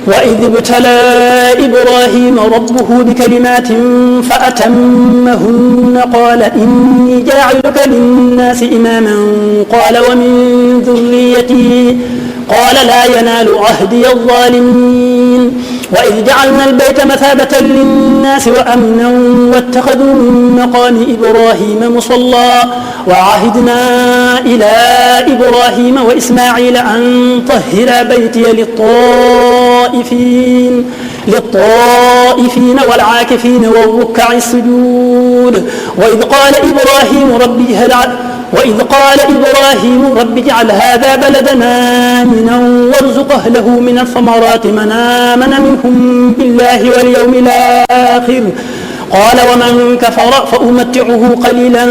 وإذ ابتلى إبراهيم ربه بكلمات فأتمهن قال إني جاعلك للناس إماما قال ومن ذريتي قال لا ينال عهدي الظالمين وإذ جعلنا البيت مثابة للناس وأمنا واتخذوا من مقام إبراهيم مصلى وعهدنا إلى إبراهيم وإسماعيل أن طهر بيتي للطائفين والعاكفين والركع السجود وإذ قال إبراهيم رب اجعل هذا بلدنا آمنا وارزق أهله من الثمرات من آمن منهم بالله واليوم الآخر قال ومن كفر فأمتعه قليلا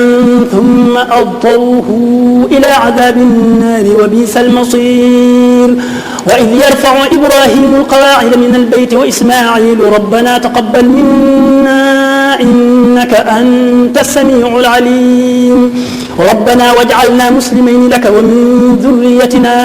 ثم أضطره إلى عذاب النار وبئس المصير وإذ يرفع إبراهيم القواعد من البيت وإسماعيل ربنا تقبل منا إنك أنت السميع العليم ربنا واجعلنا مسلمين لك ومن ذريتنا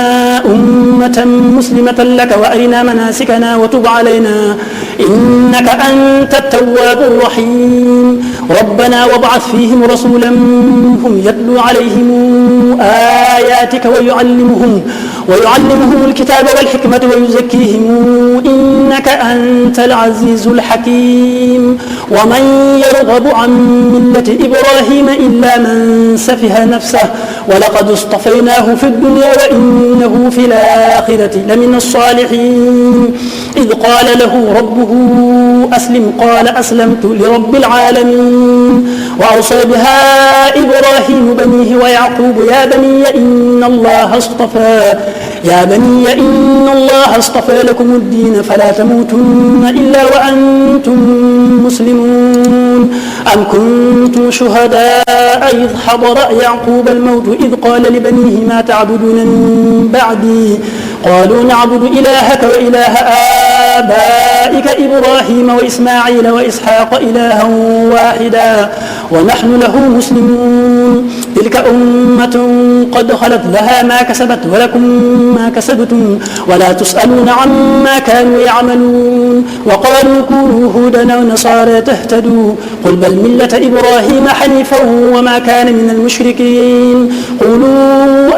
أمة مسلمة لك وأرنا مناسكنا وتب علينا إنك أنت التواب الرحيم ربنا وابعث فيهم رسولا منهم يتلو عليهم آياتك ويعلمهم الكتاب والحكمة ويزكيهم إنك أنت العزيز الحكيم ومن يرغب عن ملة إبراهيم إلا من سفه نفسه ولقد اصطفيناه في الدنيا وإنه في الآخرة لمن الصالحين إذ قال له ربه أسلم قال أسلمت لرب العالمين وأوصى بها إبراهيم بنيه ويعقوب يا بني إن الله اصطفى لكم الدين فلا تموتن إلا وأنتم مسلمون أم كنتم شهداء إذ حضر يعقوب الموت إذ قال لبنيه ما تعبدون من بعدي قالوا نعبد إلهك وإله آبائك إبراهيم وإسماعيل وإسحاق إلها واحدا ونحن له مسلمون تلك أمة قد خلت لها ما كسبت ولكم ما كسبتم ولا تسألون عما كانوا يعملون وقالوا كونوا هودا ونصارى تهتدوا قل بل ملة إبراهيم حنيفا وما كان من المشركين قولوا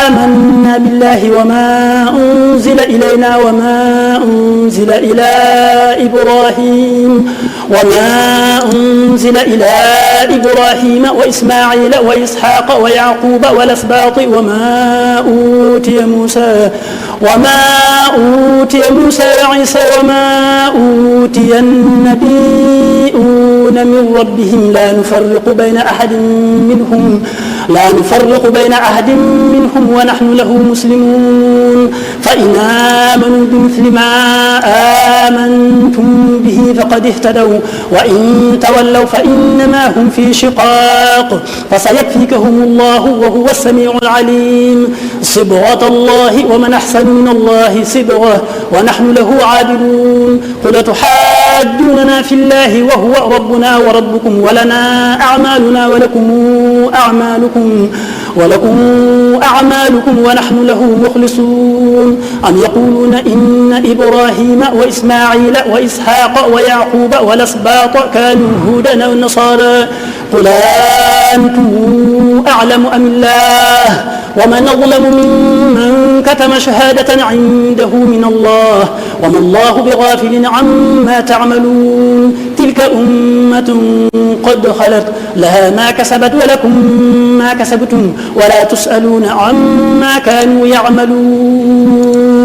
آمنا بالله وما أنزل إلينا وما أنزل إلى إبراهيم وإسماعيل وإسحاق ويعقوب والأسباط وما أوتي موسى وعيسى وما أوتي النبيون من ربهم لا نفرق بين أحد منهم ونحن له مسلمون فإن آمنوا بمثل ما آمنتم به فقد اهتدوا وإن تولوا فإنما هم في شقاق فسيكفيكهم الله وهو السميع العليم صبغة الله ومن أحسن من الله صبغة ونحن له عابدون قل تحاجوننا في الله وهو ربنا وربكم ولنا أعمالنا ولكم أعمالكم ونحن له مخلصون أم يقولون إن إبراهيم وإسماعيل وإسحاق ويعقوب والأسباط كانوا هودا أو نصارى قل أنتم أعلم أم الله ومن أظلم ممن كتم شهادة عنده من الله وما الله بغافل عما تعملون تلك أمة قد خلت لها ما كسبت ولكم ما كسبتم ولا تسألون عما كانوا يعملون